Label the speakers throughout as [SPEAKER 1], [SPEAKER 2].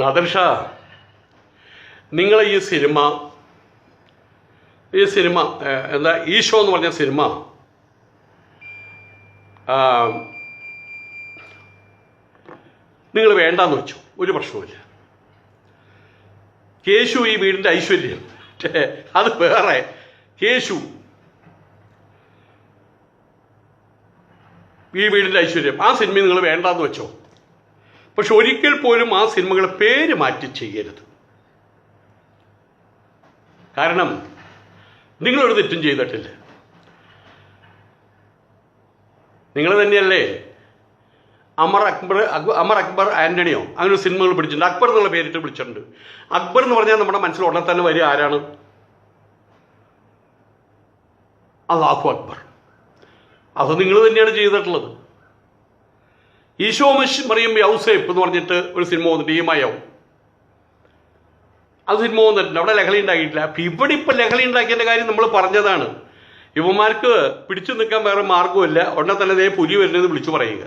[SPEAKER 1] നാദർ ഷാ, നിങ്ങൾ ഈ സിനിമ എന്താ ഈശോ എന്ന് പറഞ്ഞ സിനിമ നിങ്ങൾ വേണ്ടാന്ന് വെച്ചു, ഒരു പ്രശ്നവുമില്ല. കേശു ഈ വീടിൻ്റെ ഐശ്വര്യം, അത് വേറെ. കേശു ഈ വീടിൻ്റെ ഐശ്വര്യം, ആ സിനിമ നിങ്ങൾ വേണ്ടാന്ന് വെച്ചോ. പക്ഷെ ഒരിക്കൽ പോലും ആ സിനിമകളെ പേര് മാറ്റി ചെയ്യരുത്. കാരണം നിങ്ങളൊരു തെറ്റും ചെയ്തിട്ടില്ല. നിങ്ങൾ തന്നെയല്ലേ അമർ അക്ബർ ആന്റണിയോ അങ്ങനെ സിനിമകൾ പിടിച്ചിട്ടുണ്ട്. അക്ബർ എന്നുള്ള പേരിട്ട് വിളിച്ചിട്ടുണ്ട്. അക്ബർ എന്ന് പറഞ്ഞാൽ നമ്മുടെ മനസ്സിൽ ഉടനെ തന്നെ വരിക ആരാണ്? അല്ലാഹു അക്ബർ. അത് നിങ്ങൾ തന്നെയാണ് ചെയ്തിട്ടുള്ളത്. ഈശോ മറിയം യൗസേപ്പ് എന്ന് പറഞ്ഞിട്ട് ഒരു സിനിമ വന്നിട്ട് ഈമയാവും, അത് സിനിമ വന്നിട്ടുണ്ട്. അവിടെ ലഹളി ഉണ്ടാക്കിയിട്ടില്ല. ഇവിടെ ഇപ്പം ലഹളി ഉണ്ടാക്കിയതിൻ്റെ കാര്യം നമ്മൾ പറഞ്ഞതാണ്. ഇവന്മാർക്ക് പിടിച്ചു നിൽക്കാൻ വേറെ മാർഗമില്ല. ഉടനെ തന്നെ ദേ പുലി വരുന്നത് വിളിച്ചു പറയുക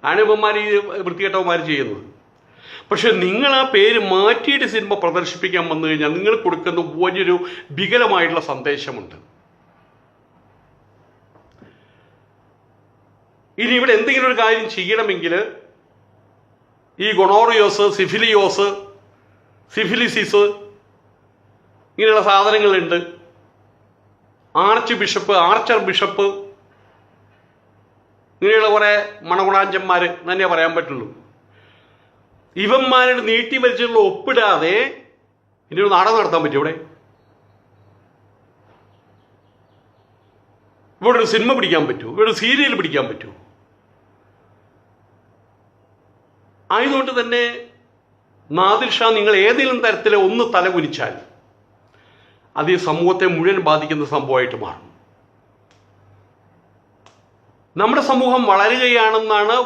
[SPEAKER 1] ആണ് ഇവന്മാർ ഈ വൃത്തികെട്ടവന്മാർ ചെയ്യുന്നത്. പക്ഷെ നിങ്ങൾ ആ പേര് മാറ്റിയിട്ട് സിനിമ പ്രദർശിപ്പിക്കാൻ വന്നു കഴിഞ്ഞാൽ നിങ്ങൾ കൊടുക്കുന്ന വലിയൊരു വികലമായിട്ടുള്ള സന്ദേശമുണ്ട്. ഇനി ഇവിടെ എന്തെങ്കിലും ഒരു കാര്യം ചെയ്യണമെങ്കിൽ ഈ ഗൊണോറിയോസ്, സിഫിലിസിസ് ഇങ്ങനെയുള്ള സാധനങ്ങളുണ്ട്. ആർച്ചർ ബിഷപ്പ് ഇങ്ങനെയുള്ള കുറേ മണഗുണാഞ്ചന്മാർ തന്നെ പറയാൻ പറ്റുള്ളൂ. ഇവന്മാരുടെ നീട്ടി വലിച്ചുള്ള ഒപ്പിടാതെ ഇനി ഒരു നാടകം നടത്താൻ പറ്റും. ഇവിടെ ഒരു സിനിമ പിടിക്കാൻ പറ്റൂ, ഇവിടെ ഒരു സീരിയൽ പിടിക്കാൻ പറ്റൂ. ആയതുകൊണ്ട് തന്നെ നാദിർ ഷാ, നിങ്ങൾ ഏതെങ്കിലും തരത്തിൽ ഒന്ന് തലകുനിച്ചാൽ അത് ഈ സമൂഹത്തെ മുഴുവൻ ബാധിക്കുന്ന സംഭവമായിട്ട് മാറും. നമ്മുടെ സമൂഹം വളരുകയാണെന്നാണ്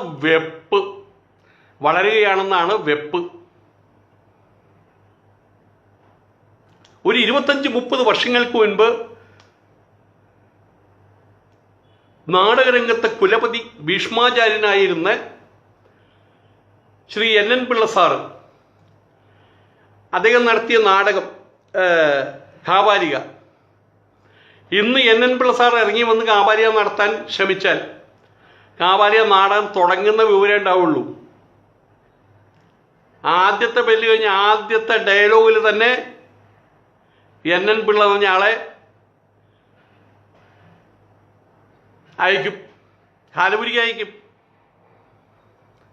[SPEAKER 1] വെപ്പ്. ഒരു 25-30 വർഷങ്ങൾക്ക് മുൻപ് നാടകരംഗത്തെ കുലപതി ഭീഷ്മാചാര്യനായിരുന്ന ശ്രീ NN പിള്ള സാറ്, അദ്ദേഹം നടത്തിയ നാടകം കാബാലിക. ഇന്ന് NN പിള്ള സാർ ഇറങ്ങി വന്ന് കാബാലിക നടത്താൻ ശ്രമിച്ചാൽ കാബാലിക നാടകം തുടങ്ങുന്ന വിവരം ഉണ്ടാവുള്ളൂ. ആദ്യത്തെ ബെല്ല് കഴിഞ്ഞ് ആദ്യത്തെ ഡയലോഗിൽ തന്നെ NN പിള്ള എന്ന് പറഞ്ഞ ആളെ അയക്കും, കാലപുരിക്ക് അയക്കും.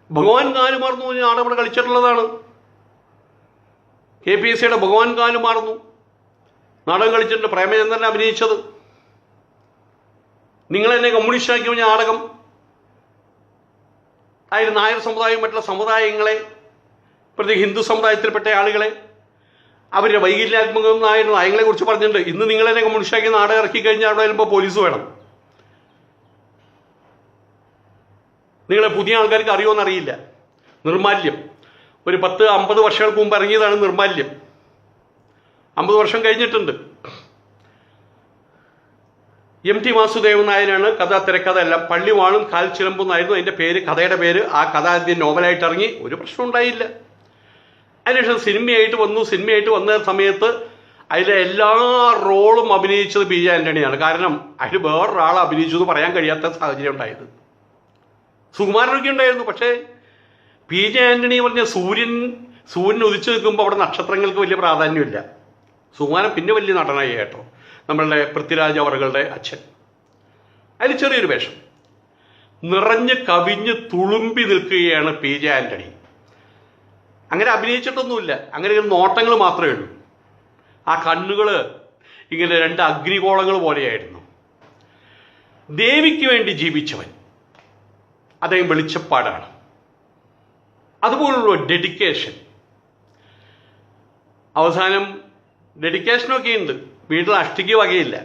[SPEAKER 1] ഭഗവാൻ കാലുമാർന്നു പറഞ്ഞ നാടകം ഇവിടെ കളിച്ചിട്ടുള്ളതാണ്. KPSCയുടെ ഭഗവാൻ കാലുമാർന്നു നാടകം കളിച്ചിട്ടുണ്ട്. പ്രേമചന്ദ്രൻ അഭിനയിച്ചത്. നിങ്ങൾ എന്നെ കമ്മ്യൂണിസ്റ്റാക്കി പറഞ്ഞ നാടകം അതിന് നായർ സമുദായം, മറ്റുള്ള സമുദായങ്ങളെ, പ്രത്യേക ഹിന്ദു സമുദായത്തിൽപ്പെട്ട ആളുകളെ, അവരുടെ വൈകല്യാത്മകമായ നയങ്ങളെ കുറിച്ച് പറഞ്ഞിട്ടുണ്ട്. ഇന്ന് നിങ്ങളെന്നെ കമ്മ്യൂണിസ്റ്റാക്കി നാടകം ഇറക്കി കഴിഞ്ഞാൽ അവിടെ വരുമ്പോൾ പോലീസ് വേണം. നിങ്ങളെ പുതിയ ആൾക്കാർക്ക് അറിയുമെന്നറിയില്ല. നിർമാല്യം ഒരു 10-50 വർഷങ്ങൾക്ക് മുമ്പ് ഇറങ്ങിയതാണ്. നിർമാല്യം 50 വർഷം കഴിഞ്ഞിട്ടുണ്ട്. MT വാസുദേവൻ നായരാണ് കഥ, തിരക്കഥ എല്ലാം. പള്ളിവാളും കാൽച്ചിലമ്പും എന്നായിരുന്നു അതിൻ്റെ പേര്, കഥയുടെ പേര്. ആ കഥ ആദ്യം നോവലായിട്ട് ഇറങ്ങി, ഒരു പ്രശ്നം ഉണ്ടായില്ല. അതിനുശേഷം സിനിമയായിട്ട് വന്ന സമയത്ത് അതിലെ എല്ലാ റോളും അഭിനയിച്ചത് PJ ആന്റണിയാണ്. കാരണം അതിൽ വേറൊരാളെ അഭിനയിച്ചു എന്ന് പറയാൻ കഴിയാത്ത സാഹചര്യം ഉണ്ടായത്. സുകുമാരനൊക്കെ ഉണ്ടായിരുന്നു. പക്ഷേ PJ ആന്റണി പറഞ്ഞ സൂര്യൻ ഉദിച്ചു നിൽക്കുമ്പോൾ അവിടെ നക്ഷത്രങ്ങൾക്ക് വലിയ പ്രാധാന്യമില്ല. സുകുമാരൻ പിന്നെ വലിയ നടനായി കേട്ടോ, നമ്മളുടെ പൃഥ്വിരാജ് അവറുകളുടെ അച്ഛൻ. അതിൽ ചെറിയൊരു വേഷം, നിറഞ്ഞ് കവിഞ്ഞ് തുളുമ്പി നിൽക്കുകയാണ് PJ ആന്റണി. അങ്ങനെ അഭിനയിച്ചിട്ടൊന്നുമില്ല, അങ്ങനെ നോട്ടങ്ങൾ മാത്രമേ ഉള്ളൂ. ആ കണ്ണുകൾ ഇങ്ങനെ 2 അഗ്നിഗോളങ്ങൾ പോലെയായിരുന്നു. ദേവിക്ക് വേണ്ടി ജീവിച്ചവൻ, അദ്ദേഹം വെളിച്ചപ്പാടാണ്. അതുപോലുള്ള ഡെഡിക്കേഷൻ, അവസാനം ഡെഡിക്കേഷനൊക്കെ ഉണ്ട്. വീട്ടിൽ അഷ്ടിക്ക് വകയില്ല.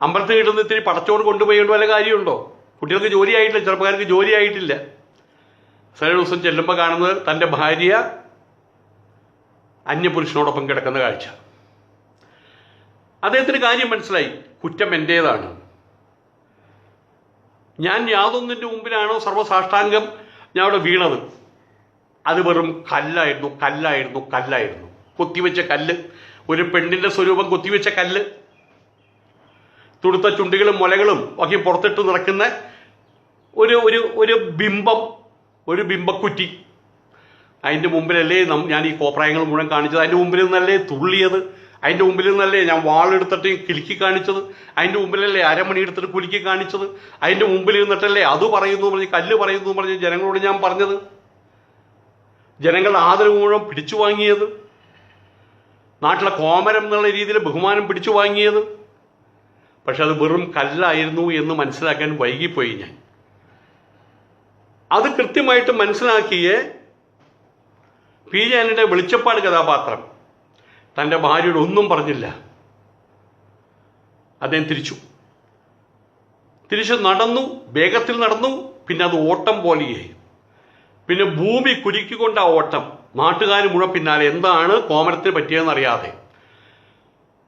[SPEAKER 1] അമ്പലത്തിൽ കിട്ടുന്ന ഇത്തിരി പടച്ചോറ് കൊണ്ടുപോയി വല്ല കാര്യമുണ്ടോ? കുട്ടികൾക്ക് ജോലിയായിട്ടില്ല, ചെറുപ്പക്കാർക്ക് ജോലിയായിട്ടില്ല. ചില ദിവസം ചെല്ലുമ്പോൾ കാണുന്നത് തൻ്റെ ഭാര്യ അന്യപുരുഷനോടൊപ്പം കിടക്കുന്ന കാഴ്ച. അദ്ദേഹത്തിന് കാര്യം മനസ്സിലായി, കുറ്റം എൻ്റേതാണ്. ഞാൻ യാതൊന്നിൻ്റെ മുമ്പിലാണോ സർവ്വസാഷ്ടാംഗം ഞാൻ അവിടെ വീണത്, അത് വെറും കല്ലായിരുന്നു, കല്ലായിരുന്നു, കല്ലായിരുന്നു. കൊത്തിവെച്ച കല്ല്, ഒരു പെണ്ണിൻ്റെ സ്വരൂപം കൊത്തിവെച്ച കല്ല്, തുടുത്ത ചുണ്ടികളും മുലകളും ഒക്കെ പുറത്തിട്ട് നടക്കുന്ന ഒരു ഒരു ഒരു ബിംബം, ഒരു ബിംബക്കുറ്റി. അതിൻ്റെ മുമ്പിലല്ലേ ഞാൻ ഈ കോപ്രായങ്ങൾ മുഴുവൻ കാണിച്ചത്? അതിൻ്റെ മുമ്പിൽ നിന്നല്ലേ തുള്ളിയത്? അതിൻ്റെ മുമ്പിൽ നിന്നല്ലേ ഞാൻ വാളെടുത്തിട്ട് കിലുക്കി കാണിച്ചത്? അതിൻ്റെ മുമ്പിലല്ലേ അരമണി എടുത്തിട്ട് കുലുക്കി കാണിച്ചത്? അതിൻ്റെ മുമ്പിൽ നിന്നിട്ടല്ലേ അത് പറയുന്നു പറഞ്ഞ്, കല്ല് പറയുന്നു പറഞ്ഞ് ജനങ്ങളോട് ഞാൻ പറഞ്ഞത്? ജനങ്ങളുടെ ആദരവ് മുഴുവൻ പിടിച്ചു വാങ്ങിയത്, നാട്ടിലെ കോമരം എന്നുള്ള രീതിയിൽ ബഹുമാനം പിടിച്ചു വാങ്ങിയത്. പക്ഷെ അത് വെറും കല്ലായിരുന്നു എന്ന് മനസ്സിലാക്കാൻ വൈകിപ്പോയി ഞാൻ. അത് കൃത്യമായിട്ട് മനസ്സിലാക്കിയ പി ജെ ആന്റണിയുടെ വെളിച്ചപ്പാട് കഥാപാത്രം തൻ്റെ ഭാര്യയോട് ഒന്നും പറഞ്ഞില്ല. അദ്ദേഹം തിരിച്ചു നടന്നു, വേഗത്തിൽ നടന്നു. പിന്നെ അത് ഓട്ടം പോലെയായി. പിന്നെ ഭൂമി കുലുക്കിക്കൊണ്ട ആ ഓട്ടം. നാട്ടുകാർ മുഴുവൻ പിന്നാലെ. എന്താണ് കോമരത്തിന് പറ്റിയതെന്ന് അറിയാതെ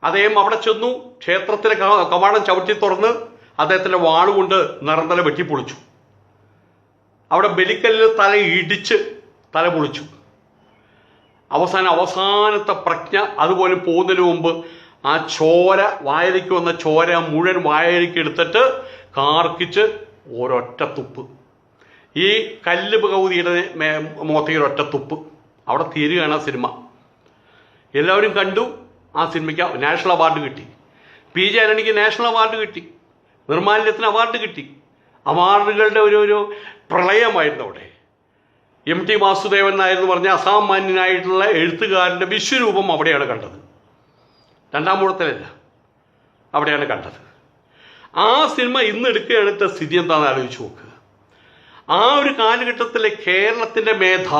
[SPEAKER 1] അദ്ദേഹം അവിടെ ചെന്നു. ക്ഷേത്രത്തിലെ കവാടം ചവിട്ടി തുറന്ന് അദ്ദേഹത്തിൻ്റെ വാളുകൊണ്ട് നിറന്തല വെട്ടിപ്പൊളിച്ചു. അവിടെ ബലിക്കല്ലിൽ തല ഇടിച്ച് തല പൊളിച്ചു. അവസാനത്തെ പ്രജ്ഞ അതുപോലെ പോകുന്നതിന് മുമ്പ് ആ ചോര, വായലിക്ക് വന്ന ചോര മുഴുവൻ വായലിക്ക് എടുത്തിട്ട് കാർക്കിച്ച് ഒരൊറ്റ തുപ്പ്. ഈ കല്ല് ഭഗവതിയുടെ മുഖത്തേക്ക് ഒരൊറ്റ തുപ്പ്. അവിടെ തീരുകയാണ് ആ സിനിമ. എല്ലാവരും കണ്ടു. ആ സിനിമയ്ക്ക് നാഷണൽ അവാർഡ് കിട്ടി. പി ജെ ആന്റണിക്ക് നാഷണൽ അവാർഡ് കിട്ടി. നിർമ്മാല്യത്തിന് അവാർഡ് കിട്ടി. അവാർഡുകളുടെ ഒരു പ്രളയമായിരുന്നു അവിടെ. എം ടി വാസുദേവൻ നായർ എന്ന് പറഞ്ഞ അസാമാന്യനായിട്ടുള്ള എഴുത്തുകാരൻ്റെ വിശ്വരൂപം അവിടെയാണ് കണ്ടത്. രണ്ടാം മൂഴത്തിലല്ല, അവിടെയാണ് കണ്ടത്. ആ സിനിമ ഇന്ന് എടുക്കുകയാണെങ്കിൽ സ്ഥിതി എന്താണെന്ന് ആലോചിച്ച് നോക്കുക. ആ ഒരു കാലഘട്ടത്തിലെ കേരളത്തിൻ്റെ മേധ,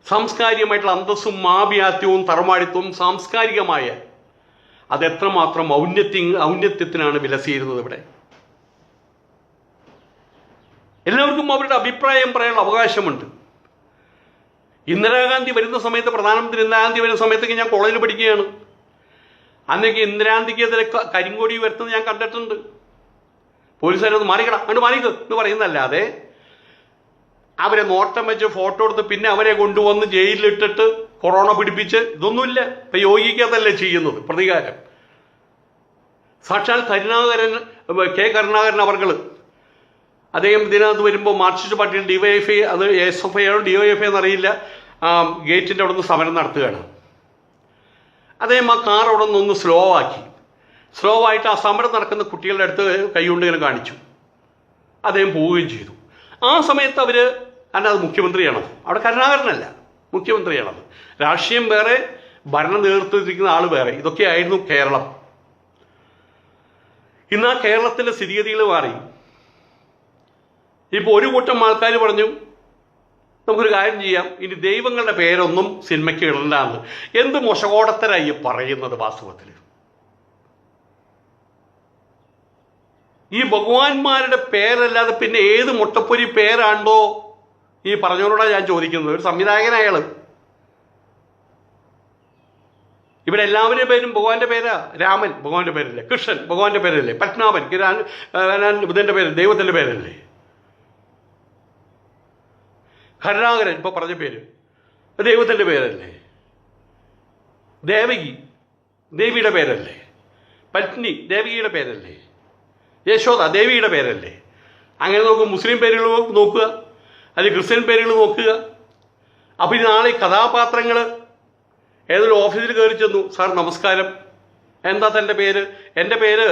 [SPEAKER 1] സാംസ്കാരികമായിട്ടുള്ള അന്തസ്സും മാപിയാത്യവും തറമാടിത്വവും സാംസ്കാരികമായ അതെത്രമാത്രം ഔന്നത്യത്തിനാണ് വിലസിയിരുന്നത് ഇവിടെ. എല്ലാവർക്കും അവരുടെ അഭിപ്രായം പറയാനുള്ള അവകാശമുണ്ട്. ഇന്ദിരാഗാന്ധി വരുന്ന സമയത്ത്, പ്രധാനമന്ത്രി ഇന്ദിരാഗാന്ധി വരുന്ന സമയത്തൊക്കെ ഞാൻ കോളേജിൽ പഠിക്കുകയാണ്. അന്നൊക്കെ ഇന്ദിരാഗാന്ധിക്കെതിരെ കരിങ്കൊടി വരുത്തുന്നത് ഞാൻ കണ്ടിട്ടുണ്ട്. പോലീസുകാരൊന്ന് മാറിക്കട, അങ്ങോട്ട് മാറിക്ക് എന്ന് പറയുന്നതല്ലാതെ അവരെ നോട്ടം വെച്ച് ഫോട്ടോ എടുത്ത് പിന്നെ അവരെ കൊണ്ടുവന്ന് ജയിലിലിട്ടിട്ട് കൊറോണ പിടിപ്പിച്ച് ഇതൊന്നുമില്ല. ഇപ്പം യോഗിക്കതല്ലേ ചെയ്യുന്നത് പ്രതികാരം. സാക്ഷാൽ കരുണാകരൻ അവർകൾ അദ്ദേഹം ഇതിനകത്ത് വരുമ്പോൾ മാർക്സിസ്റ്റ് പാർട്ടിയുടെ ഡിവൈഎഫ്ഐ, അത് SFI ആണോ DYFI എന്നറിയില്ല, ഗേറ്റിൻ്റെ അവിടെ നിന്ന് സമരം നടത്തുകയാണ്. അദ്ദേഹം ആ കാർ അവിടെ നിന്ന് സ്ലോ ആയിട്ട് ആ സമരം നടക്കുന്ന കുട്ടികളുടെ അടുത്ത് കൈകൊണ്ട് ഇങ്ങനെ കാണിച്ചു. അദ്ദേഹം പോവുകയും ചെയ്തു. ആ സമയത്ത് അവർ, കാരണം അത് മുഖ്യമന്ത്രിയാണത്, അവിടെ കരുണാകരനല്ല, മുഖ്യമന്ത്രിയാണത്. രാഷ്ട്രീയം വേറെ, ഭരണ നേതൃത്വത്തിരിക്കുന്ന ആൾ വേറെ. ഇതൊക്കെയായിരുന്നു കേരളം. ഇന്ന് ആ കേരളത്തിൻ്റെ സ്ഥിതിഗതികൾ മാറി. ഇപ്പോൾ ഒരു കൂട്ടം ആൾക്കാർ പറഞ്ഞു, നമുക്കൊരു കാര്യം ചെയ്യാം, ഇനി ദൈവങ്ങളുടെ പേരൊന്നും സിനിമയ്ക്ക് ഇടണ്ടെന്ന്. എന്ത് മോശകോടത്തരായി പറയുന്നത് വാസ്തവത്തിൽ? ഈ ഭഗവാന്മാരുടെ പേരല്ലാതെ പിന്നെ ഏത് മുട്ടപ്പൊരി പേരാണ്ടോ ഈ പറഞ്ഞവരോടാണ് ഞാൻ ചോദിക്കുന്നത്. ഒരു സംവിധായകനയാൾ. ഇവിടെ എല്ലാവരുടെയും പേരും ഭഗവാന്റെ പേരാ. രാമൻ ഭഗവാന്റെ പേരല്ലേ, കൃഷ്ണൻ ഭഗവാന്റെ പേരല്ലേ, പത്മനാഭൻ ഇതിൻ്റെ പേര് ദൈവത്തിൻ്റെ പേരല്ലേ, കരുണാകരൻ ഇപ്പോൾ പറഞ്ഞ പേര് ദൈവത്തിൻ്റെ പേരല്ലേ, ദേവകി ദേവിയുടെ പേരല്ലേ, പത്നി ദേവിയുടെ പേരല്ലേ, യശോദ ദേവിയുടെ പേരല്ലേ. അങ്ങനെ നോക്കും. മുസ്ലിം പേരുകൾ നോക്കുക, അല്ലെങ്കിൽ ക്രിസ്ത്യൻ പേരുകൾ നോക്കുക. അപ്പോൾ ഇത് നാളെ കഥാപാത്രങ്ങൾ ഏതൊരു ഓഫീസിൽ കയറി ചെന്നു, സാർ നമസ്കാരം, എന്താ തൻ്റെ പേര്? എൻ്റെ പേര്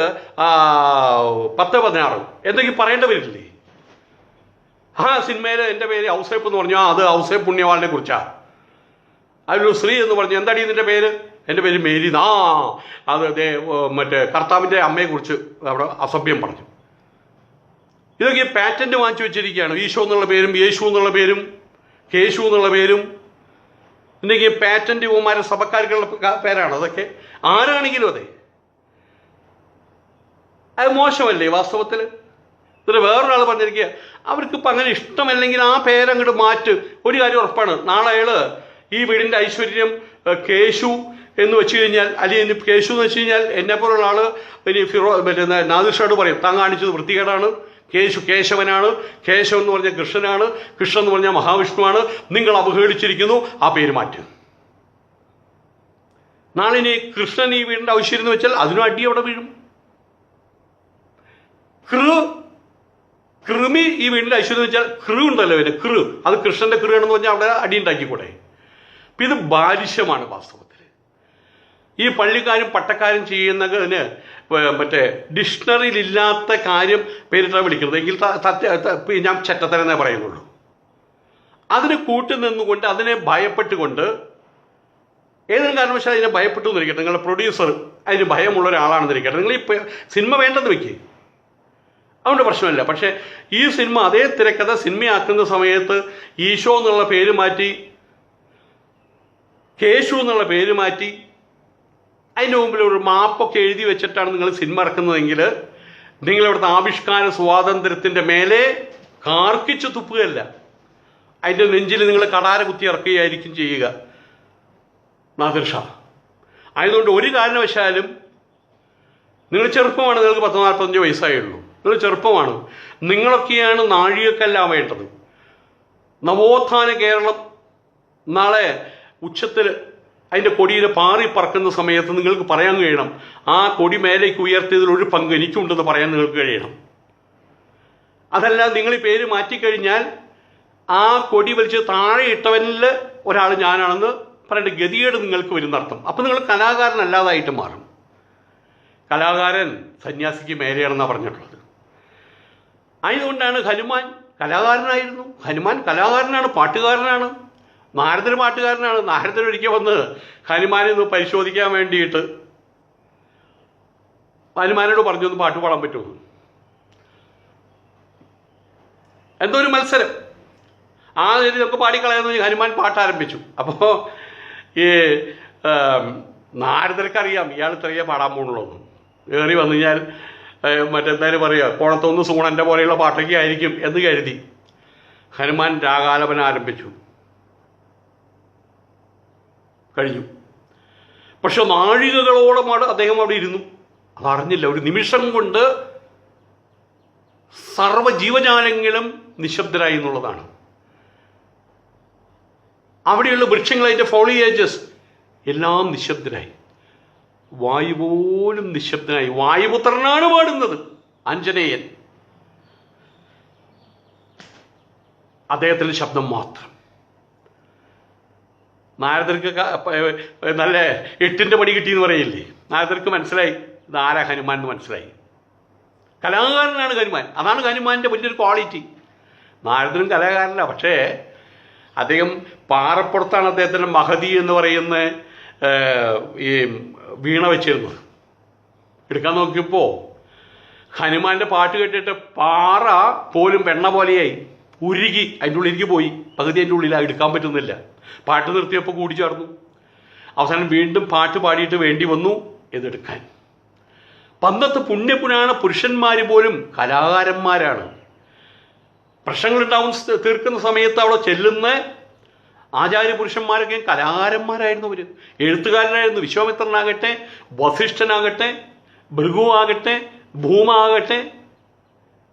[SPEAKER 1] 10-16 എന്തെങ്കിലും പറയേണ്ട വരില്ലേ? ആ സിനിമയിൽ എൻ്റെ പേര് ഔസേപ്പ് എന്ന് പറഞ്ഞു, അത് ഔസേപ്പ് പുണ്യവാളിനെ കുറിച്ചാണ്. അതിലൊരു സ്ത്രീ എന്ന് പറഞ്ഞു, എന്താടി ഇതിൻ്റെ പേര്? എൻ്റെ പേര് മേരി. അത് മറ്റേ കർത്താവിൻ്റെ അമ്മയെക്കുറിച്ച് അവിടെ അസഭ്യം പറഞ്ഞു. ഇതൊക്കെ പാറ്റന്റ് വാങ്ങിച്ചു വെച്ചിരിക്കുകയാണ്. ഈശോ എന്നുള്ള പേരും യേശു എന്നുള്ള പേരും കേശു എന്നുള്ള പേരും എന്തെങ്കിലും പാറ്റന്റ് ഇവന്മാരെ സഭക്കാർക്കുള്ള പേരാണ്. അതൊക്കെ ആരാണെങ്കിലും അതെ, അത് മോശമല്ലേ വാസ്തവത്തിൽ? ഇതിൽ വേറൊരാൾ പറഞ്ഞിരിക്കുക, അവർക്കിപ്പോൾ അങ്ങനെ ഇഷ്ടമല്ലെങ്കിൽ ആ പേരങ്ങോട്ട് മാറ്റ്. ഒരു കാര്യം ഉറപ്പാണ്, നാളെ അയാൾ ഈ വീടിൻ്റെ ഐശ്വര്യം കേശു എന്ന് വെച്ച് കഴിഞ്ഞാൽ, അല്ലെങ്കിൽ കേശു എന്ന് വെച്ച് കഴിഞ്ഞാൽ എന്നെപ്പോലുള്ള ആൾ ഇനി നാദിർഷയോട് പറയും, താൻ കാണിച്ചത് വൃത്തികേടാണ്, കേശവനാണ്, കേശവൻ എന്ന് പറഞ്ഞാൽ കൃഷ്ണനാണ്, കൃഷ്ണൻ എന്ന് പറഞ്ഞാൽ മഹാവിഷ്ണുവാണ്, നിങ്ങൾ അവഹേളിച്ചിരിക്കുന്നു, ആ പേര് മാറ്റും. നാളെ ഇനി കൃഷ്ണൻ ഈ വീടിൻ്റെ ആവശ്യം എന്ന് വെച്ചാൽ അതിനും അടി അവിടെ വീഴും. കൃമി ഈ വീടിൻ്റെ ഐശ്വര്യം എന്ന് വെച്ചാൽ ഉണ്ടല്ലോ പിന്നെ അത് കൃഷ്ണന്റെ ആണെന്ന് പറഞ്ഞാൽ അവിടെ അടി ഉണ്ടാക്കിക്കൂടെ. അപ്പം ഇത് ബാലിശമാണ് വാസ്തവത്തിൽ. ഈ പള്ളിക്കാരും പട്ടക്കാരും ചെയ്യുന്നതിന് മറ്റേ ഡിക്ഷണറിയിലില്ലാത്ത കാര്യം പേരിട്ടാണ് വിളിക്കുന്നത് എങ്കിൽ ഞാൻ ചെറ്റത്തരെന്നേ പറയുന്നുള്ളൂ. അതിന് കൂട്ടുനിന്നുകൊണ്ട് അതിനെ ഭയപ്പെട്ടുകൊണ്ട് ഏതെങ്കിലും കാരണവശാൽ അതിനെ ഭയപ്പെട്ടു എന്നിരിക്കട്ടെ, നിങ്ങളുടെ പ്രൊഡ്യൂസർ അതിന് ഭയമുള്ള ഒരാളാണെന്നിരിക്കട്ടെ, നിങ്ങൾ ഈ സിനിമ വേണ്ടെന്ന് വെക്കുക, അതുകൊണ്ട് പ്രശ്നമില്ല. പക്ഷേ ഈ സിനിമ അതേ തിരക്കഥ സിനിമയാക്കുന്ന സമയത്ത് ഈശോ എന്നുള്ള പേര് മാറ്റി കേശു എന്നുള്ള പേര് മാറ്റി അതിൻ്റെ മുമ്പിൽ ഒരു മാപ്പൊക്കെ എഴുതി വെച്ചിട്ടാണ് നിങ്ങൾ സിനിമ ഇറക്കുന്നതെങ്കിൽ നിങ്ങളിവിടുത്തെ ആവിഷ്കാര സ്വാതന്ത്ര്യത്തിൻ്റെ മേലെ കാർക്കിച്ച് തുപ്പുകയല്ല, അതിൻ്റെ നെഞ്ചിൽ നിങ്ങൾ കടാര കുത്തി ഇറക്കുകയായിരിക്കും ചെയ്യുക നാദിർ ഷാ. ആയതുകൊണ്ട് ഒരു കാരണവശാലും നിങ്ങൾ ചെറുപ്പമാണ്, നിങ്ങൾക്ക് 40-45 വയസ്സായുള്ളൂ, നിങ്ങൾ ചെറുപ്പമാണ്, നിങ്ങളൊക്കെയാണ് നാഴികക്കല്ലാവേണ്ടത്. നവോത്ഥാന കേരളം നാളെ ഉച്ചത്തിൽ അതിൻ്റെ കൊടിയിൽ പാറി പറക്കുന്ന സമയത്ത് നിങ്ങൾക്ക് പറയാൻ കഴിയണം, ആ കൊടി മേലേക്ക് ഉയർത്തിയതിൽ ഒരു പങ്ക് എനിക്കുണ്ടെന്ന് പറയാൻ നിങ്ങൾക്ക് കഴിയണം. അതല്ല നിങ്ങൾ ഈ പേര് മാറ്റിക്കഴിഞ്ഞാൽ ആ കൊടി വലിച്ച് താഴെ ഇട്ടവനിൽ ഒരാൾ ഞാനാണെന്ന് പറയേണ്ട ഗതികേട് നിങ്ങൾക്ക് വരുന്നർത്ഥം. അപ്പം നിങ്ങൾ കലാകാരനല്ലാതായിട്ട് മാറും. കലാകാരൻ സന്യാസിക്ക് മേലെയാണെന്നാണ് പറഞ്ഞിട്ടുള്ളത്. ആയതുകൊണ്ടാണ് ഹനുമാൻ കലാകാരനായിരുന്നു. ഹനുമാൻ കലാകാരനാണ്, പാട്ടുകാരനാണ്. നാരദർ പാട്ടുകാരനാണ്. നാരദർ ഒരിക്കൽ വന്ന് ഹനുമാനെ ഒന്ന് പരിശോധിക്കാൻ വേണ്ടിയിട്ട് ഹനുമാനോട് പറഞ്ഞു ഒന്ന് പാട്ട് പാടാൻ പറ്റുമോ, എന്തോ ഒരു മത്സരം. ആ രീതി നമുക്ക് പാടിക്കളയാന്ന് ഹനുമാൻ പാട്ട് ആരംഭിച്ചു. അപ്പോൾ ഈ നാരദർക്കറിയാം ഇയാൾ ഇത്രയേ പാടാൻ പോകുന്നുള്ളൂ. കയറി വന്നു കഴിഞ്ഞാൽ മറ്റെന്തായാലും പറയുക കോണത്തൊന്ന് സൂണൻ്റെ പോലെയുള്ള പാട്ടൊക്കെ ആയിരിക്കും എന്ന് കരുതി ഹനുമാൻ രാഗാലപന ആരംഭിച്ചു. കഴിഞ്ഞു. പക്ഷെ നാഴികകളോളം അദ്ദേഹം അവിടെ ഇരുന്നു. അതറിഞ്ഞില്ല. ഒരു നിമിഷം കൊണ്ട് സർവ്വ ജീവജാലങ്ങളും നിശബ്ദരായി എന്നുള്ളതാണ്. അവിടെയുള്ള വൃക്ഷങ്ങൾ, അതിൻ്റെ ഫോളിയേജസ് എല്ലാം നിശബ്ദരായി. വായു പോലും നിശബ്ദനായി. വായുപുത്രനാണ് പാടുന്നത്, ആഞ്ജനേയൻ. അദ്ദേഹത്തിൻ്റെ ശബ്ദം മാത്രം. നാരദർക്ക് നല്ല 8ന്റെ പണി കിട്ടിയെന്ന് പറയില്ലേ, നാരദർക്ക് മനസ്സിലായി ഇത് ആരാ ഹനുമാൻ എന്ന് മനസ്സിലായി. കലാകാരനാണ് ഹനുമാൻ. അതാണ് ഹനുമാൻ്റെ വലിയൊരു ക്വാളിറ്റി. നാരദനും കലാകാരനല്ല, പക്ഷേ അദ്ദേഹം പാറപ്പുറത്താണ് അദ്ദേഹത്തിൻ്റെ മഹതി എന്ന് പറയുന്ന ഈ വീണ വെച്ചിരുന്നത്. എടുക്കാൻ നോക്കിയപ്പോൾ ഹനുമാൻ്റെ പാട്ട് കേട്ടിട്ട് പാറ പോലും വെണ്ണ പോലെയായി ഉരുകി അതിൻ്റെ ഉള്ളിലേക്ക് പോയി. പകുതി അതിൻ്റെ ഉള്ളിൽ എടുക്കാൻ പറ്റുന്നില്ല. പാട്ട് നിർത്തിയപ്പോൾ കൂടി ചേർന്നു. അവസാനം വീണ്ടും പാട്ട് പാടിയിട്ട് വേണ്ടി വന്നു ഇതെടുക്കാൻ. പന്തത്ത് പുണ്യപുരാണ പുരുഷന്മാർ പോലും കലാകാരന്മാരാണ്. പ്രശ്നങ്ങളുണ്ടാവും തീർക്കുന്ന സമയത്ത് അവിടെ ചെല്ലുന്ന ആചാര്യപുരുഷന്മാരൊക്കെ കലാകാരന്മാരായിരുന്നു. അവർ എഴുത്തുകാരനായിരുന്നു. വിശ്വാമിത്രനാകട്ടെ, വസിഷ്ഠനാകട്ടെ, ഭൃഗുവാകട്ടെ, ഭൂമ ആകട്ടെ,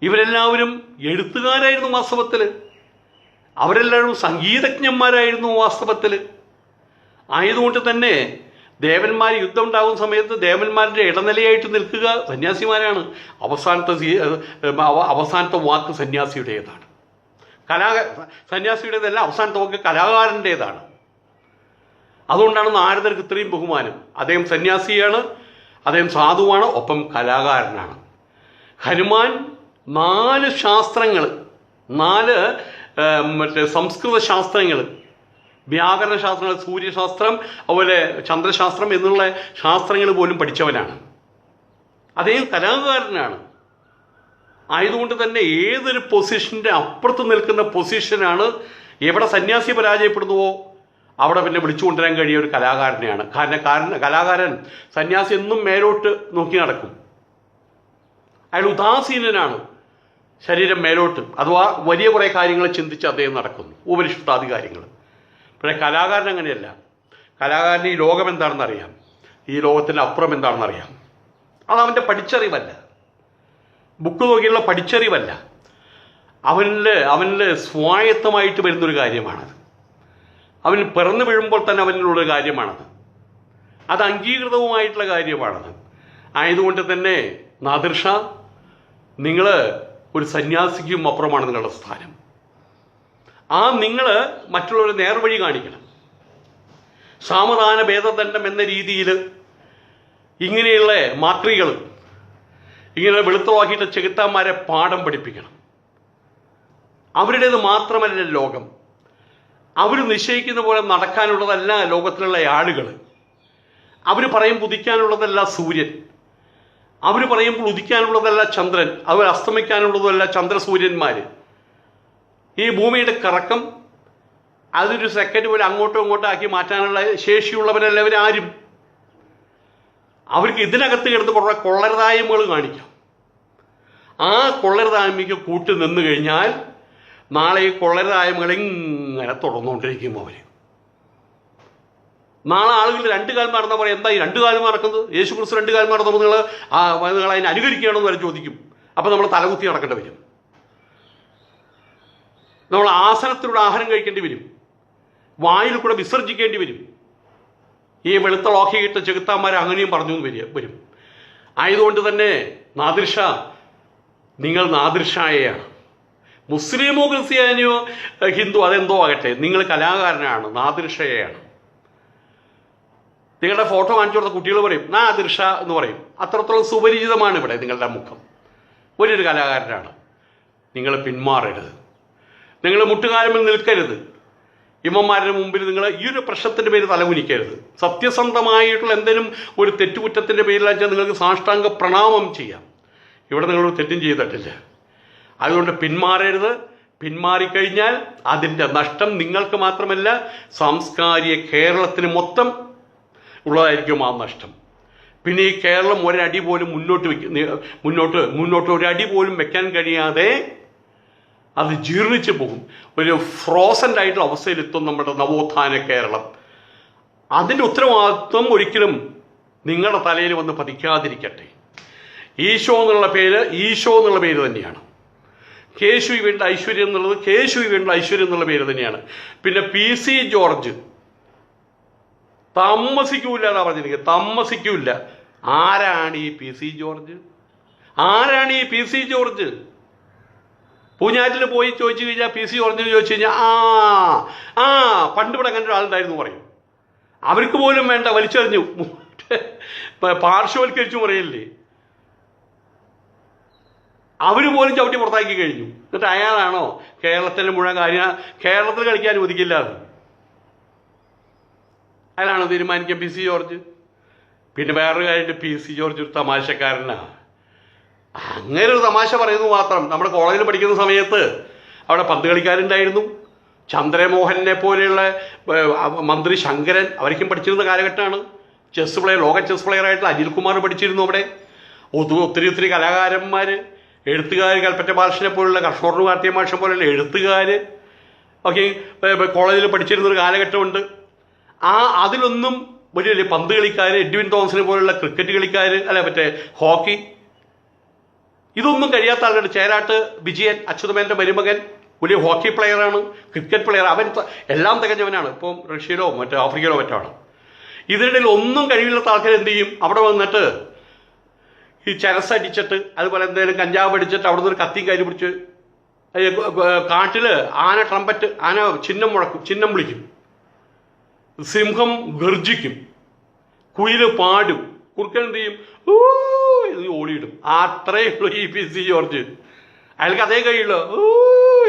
[SPEAKER 1] ഇവരെല്ലാവരും എഴുത്തുകാരായിരുന്നു വാസ്തവത്തിൽ. അവരെല്ലാവരും സംഗീതജ്ഞന്മാരായിരുന്നു വാസ്തവത്തിൽ. ആയതുകൊണ്ട് തന്നെ ദേവന്മാർ യുദ്ധം ഉണ്ടാകുന്ന സമയത്ത് ദേവന്മാരുടെ ഇടനിലയായിട്ട് നിൽക്കുക സന്യാസിമാരാണ്. അവസാനത്തെ വാക്ക് സന്യാസിയുടേതാണ്. സന്യാസിയുടേതല്ല, അവസാനത്തെ വാക്ക് കലാകാരൻ്റേതാണ്. അതുകൊണ്ടാണ് നാരദർക്ക് ഇത്രയും ബഹുമാനം. അദ്ദേഹം സന്യാസിയാണ്, അദ്ദേഹം സാധുവാണ്, ഒപ്പം കലാകാരനാണ്. ഹനുമാൻ 4 ശാസ്ത്രങ്ങൾ, 4 മറ്റേ സംസ്കൃത ശാസ്ത്രങ്ങൾ, വ്യാകരണ ശാസ്ത്രങ്ങൾ, സൂര്യശാസ്ത്രം, അതുപോലെ ചന്ദ്രശാസ്ത്രം എന്നുള്ള ശാസ്ത്രങ്ങൾ പോലും പഠിച്ചവനാണ്. അദ്ദേഹം കലാകാരനാണ്. ആയതുകൊണ്ട് തന്നെ ഏതൊരു പൊസിഷൻ്റെ അപ്പുറത്ത് നിൽക്കുന്ന പൊസിഷനാണ്. എവിടെ സന്യാസി പരാജയപ്പെടുന്നുവോ അവിടെ പിന്നെ വിളിച്ചു കൊണ്ടുവരാൻ കഴിയ ഒരു കലാകാരനെയാണ്. കലാകാരൻ സന്യാസി എന്നും മേലോട്ട് നോക്കി നടക്കും. അയാൾ ഉദാസീനനാണ്. ശരീരം മേലോട്ട്, അഥവാ വലിയ കുറേ കാര്യങ്ങൾ ചിന്തിച്ച് അദ്ദേഹം നടക്കുന്നു, ഉപനിഷത്താദി കാര്യങ്ങൾ. പക്ഷേ കലാകാരൻ അങ്ങനെയല്ല. കലാകാരന് ഈ ലോകം എന്താണെന്നറിയാം, ഈ ലോകത്തിൻ്റെ അപ്പുറം എന്താണെന്നറിയാം. അതവൻ്റെ പഠിച്ചറിവല്ല, ബുക്ക് നോക്കിയുള്ള പഠിച്ചറിവല്ല. അവനിൽ സ്വായത്തമായിട്ട് വരുന്നൊരു കാര്യമാണത്. അവൻ പിറന്നു വീഴുമ്പോൾ തന്നെ അവനിലുള്ളൊരു കാര്യമാണത്. അത് അംഗീകൃതവുമായിട്ടുള്ള കാര്യമാണത്. ആയതുകൊണ്ട് തന്നെ നാദിർ ഷാ, നിങ്ങൾ ഒരു സന്യാസിക്കും അപ്പുറമാണ് നിങ്ങളുടെ സ്ഥാനം. നിങ്ങൾ മറ്റുള്ളവരെ നേർവഴി കാണിക്കണം. സാമദാന ഭേദദണ്ഡം എന്ന രീതിയിൽ ഇങ്ങനെയുള്ള മാക്രികൾ, ഇങ്ങനെ വെളുത്തവാക്കിയിട്ട് ചെകുത്താന്മാരെ പാഠം പഠിപ്പിക്കണം. അവരുടേത് മാത്രമല്ല ലോകം. അവർ നിശ്ചയിക്കുന്ന പോലെ നടക്കാനുള്ളതല്ല ലോകത്തിലുള്ള ആളുകൾ. അവർ പറയുമ്പോൾ ഉദിക്കാനുള്ളതല്ല സൂര്യൻ, അവർ പറയുമ്പോൾ ഉദിക്കാനുള്ളതല്ല ചന്ദ്രൻ, അവർ അസ്തമിക്കാനുള്ളതല്ല ചന്ദ്രസൂര്യന്മാർ. ഈ ഭൂമിയുടെ കറക്കം അതൊരു സെക്കൻഡ് പോലെ അങ്ങോട്ടോ ഇങ്ങോട്ടോ ആക്കി മാറ്റാനുള്ള ശേഷിയുള്ളവരല്ല അവരാരും. അവർക്ക് ഇതിനകത്ത് കിടന്ന് കുറേ കൊള്ളരുതായ്മകൾ കാണിക്കാം. ആ കൊള്ളരുതായ്മയ്ക്ക് കൂട്ടി നിന്ന് കഴിഞ്ഞാൽ നാളെ ഈ കൊള്ളരുതായ്മകൾ ഇങ്ങനെ തുടർന്നുകൊണ്ടിരിക്കും. അവർ നാളെ ആളുകൾ രണ്ടു കാലം നടന്നാൽ പറയും, എന്താ ഈ രണ്ടു കാലം നടക്കുന്നത്? യേശു ക്രിസ്തു രണ്ടു കാലം നടന്നപ്പോൾ നിങ്ങൾ അതിനെ അനുകരിക്കുകയാണെന്ന് വരെ ചോദിക്കും. അപ്പോൾ നമ്മൾ തലകുത്തി നടക്കേണ്ടി വരും. നമ്മൾ ആസനത്തിലൂടെ ആഹാരം കഴിക്കേണ്ടി വരും, വായിൽ കൂടെ വിസർജിക്കേണ്ടി വരും. ഈ വെളുത്ത ലോക്കിയിട്ട് ചെകുത്താന്മാരെ അങ്ങനെയും പറഞ്ഞു വരും. ആയതുകൊണ്ട് തന്നെ നാദിർ ഷാ, നിങ്ങൾ നാദിർ ഷായെയാണ്. മുസ്ലിമോ ക്രിസ്ത്യാനിയോ ഹിന്ദു അതെന്തോ ആകട്ടെ, നിങ്ങൾ കലാകാരനാണ്, നാദിർ ഷായെയാണ്. നിങ്ങളുടെ ഫോട്ടോ കാണിച്ചു കൊടുത്ത കുട്ടികൾ പറയും നാദിർ ഷാ എന്ന് പറയും. അത്രത്തോളം സുപരിചിതമാണ് ഇവിടെ നിങ്ങളുടെ മുഖം. വലിയൊരു കലാകാരനാണ്. നിങ്ങൾ പിന്മാറരുത്, നിങ്ങൾ മുട്ടുകാലമിൽ നിൽക്കരുത്. ഇമ്മമാരുടെ മുമ്പിൽ നിങ്ങൾ ഈ ഒരു പ്രശ്നത്തിൻ്റെ പേര് തലകുനിക്കരുത്. സത്യസന്ധമായിട്ടുള്ള എന്തെങ്കിലും ഒരു തെറ്റുകുറ്റത്തിൻ്റെ പേരിലാച്ചാൽ നിങ്ങൾക്ക് സാഷ്ടാംഗ പ്രണാമം ചെയ്യാം. ഇവിടെ നിങ്ങളൊരു തെറ്റും ചെയ്തിട്ടില്ല. അതുകൊണ്ട് പിന്മാറരുത്. പിന്മാറിക്കഴിഞ്ഞാൽ അതിൻ്റെ നഷ്ടം നിങ്ങൾക്ക് മാത്രമല്ല സാംസ്കാരിക കേരളത്തിന് മൊത്തം ഉള്ളതായിരിക്കും ആ നഷ്ടം. പിന്നെ ഈ കേരളം ഒരടി പോലും മുന്നോട്ട് ഒരടി പോലും വെക്കാൻ കഴിയാതെ അത് ജീർണിച്ചു പോകും. ഒരു ഫ്രോസൻ്റ് ആയിട്ടുള്ള അവസ്ഥയിലെത്തും നമ്മുടെ നവോത്ഥാന കേരളം. അതിൻ്റെ ഉത്തരവാദിത്വം ഒരിക്കലും നിങ്ങളുടെ തലയിൽ വന്ന് പതിക്കാതിരിക്കട്ടെ. ഈശോ എന്നുള്ള പേര് തന്നെയാണ്. കേശു വേണ്ട ഐശ്വര്യം എന്നുള്ളത് കേശു വേണ്ട ഐശ്വര്യം എന്നുള്ള പേര് തന്നെയാണ്. പിന്നെ PC ജോർജ് താമസിക്കൂല എന്നാണ് പറഞ്ഞിരിക്കുന്നത്. താമസിക്കൂല. ആരാണ് ഈ PC ജോർജ്? പൂഞ്ഞാറ്റിൽ പോയി ചോദിച്ചു കഴിഞ്ഞാൽ PC ജോർജിന് ചോദിച്ചു കഴിഞ്ഞാൽ പണ്ട് ഇവിടെ അങ്ങനെ ഒരാളുണ്ടായിരുന്നു പറയും. അവർക്ക് പോലും വേണ്ട, വലിച്ചെറിഞ്ഞു, പാർശ്വവൽക്കരിച്ചു പറയില്ലേ. അവർ പോലും ചവിട്ടി പുറത്താക്കി കഴിഞ്ഞു. എന്നിട്ട് അയാളാണോ കേരളത്തിൻ്റെ മുഴുവൻ കേരളത്തിൽ കളിക്കാൻ അനുവദിക്കില്ല അത് അയാളാണോ തീരുമാനിക്കുക PC ജോർജ്? പിന്നെ വേറൊരു കാര്യം, PC ജോർജ് ഒരു തമാശക്കാരനാണ്. അങ്ങനെ ഒരു തമാശ പറയുന്നു മാത്രം. നമ്മുടെ കോളേജിൽ പഠിക്കുന്ന സമയത്ത് അവിടെ പന്ത് കളിക്കാരുണ്ടായിരുന്നു. ചന്ദ്രമോഹനെ പോലെയുള്ള മന്ത്രി ശങ്കരൻ അവർക്കും പഠിച്ചിരുന്ന കാലഘട്ടമാണ്. ലോക ചെസ് പ്ലെയറായിട്ടുള്ള അനിൽകുമാർ പഠിച്ചിരുന്നു അവിടെ. ഒത്തിരി കലാകാരന്മാർ, എഴുത്തുകാർ, കൽപ്പറ്റ ബാലകൃഷ്ണനെ പോലുള്ള കർഷകർ കാർത്തിക മാഷം പോലെയുള്ള എഴുത്തുകാർ ഒക്കെ കോളേജിൽ പഠിച്ചിരുന്നൊരു കാലഘട്ടമുണ്ട്. അതിലൊന്നും വലിയ പന്ത് കളിക്കാർ, എഡ്വിൻ തോമസിനെ പോലുള്ള ക്രിക്കറ്റ് കളിക്കാർ, ഹോക്കി, ഇതൊന്നും കഴിയാത്ത ആളുകളുടെ ചേരാട്ട് വിജയൻ, അച്യുതമേൻ്റെ മരുമകൻ, വലിയ ഹോക്കി പ്ലെയറാണ്, ക്രിക്കറ്റ് പ്ലെയർ. അവൻ എല്ലാം തികഞ്ഞവനാണ്. ഇപ്പം റഷ്യയിലോ ആഫ്രിക്കയിലോ മറ്റാണ്. ഇതിനിടയിൽ ഒന്നും കഴിവില്ലാത്ത ആൾക്കാർ എന്ത് ചെയ്യും? അവിടെ വന്നിട്ട് ഈ ചരസടിച്ചിട്ട്, അതുപോലെ എന്തെങ്കിലും കഞ്ചാവ് അടിച്ചിട്ട് അവിടെ നിന്ന് ഒരു കത്തിയും കയ്യിൽ പിടിച്ച് കാട്ടിൽ ആന ട്രംപറ്റ്, ആന ചിഹ്നം വിളിക്കും, സിംഹം ഗർജിക്കും, കുയിൽ പാടും, കുറുക്കൻ എന്ത് ചെയ്യും? ഇത് ഓടിയിടും. അത്രയേ ഉള്ളൂ ഈ PC ജോർജ്. അയാൾക്ക് അതേ കഴിയുള്ളൂ.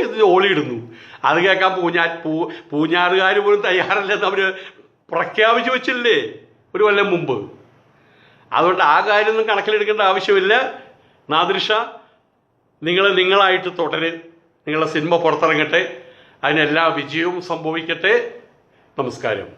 [SPEAKER 1] ഇത് ഓടിയിടുന്നു. അത് കേൾക്കാൻ പൂഞ്ഞാറുകാർ പോലും തയ്യാറല്ലെന്ന് അവർ പ്രഖ്യാപിച്ചു വെച്ചില്ലേ ഒരു കൊല്ലം മുമ്പ്. അതുകൊണ്ട് ആ കാര്യമൊന്നും കണക്കിലെടുക്കേണ്ട ആവശ്യമില്ല. നാദിർ ഷാ, നിങ്ങളായിട്ട് തുടര്. നിങ്ങളുടെ സിനിമ പുറത്തിറങ്ങട്ടെ. അതിനെല്ലാ വിജയവും സംഭവിക്കട്ടെ. നമസ്കാരം.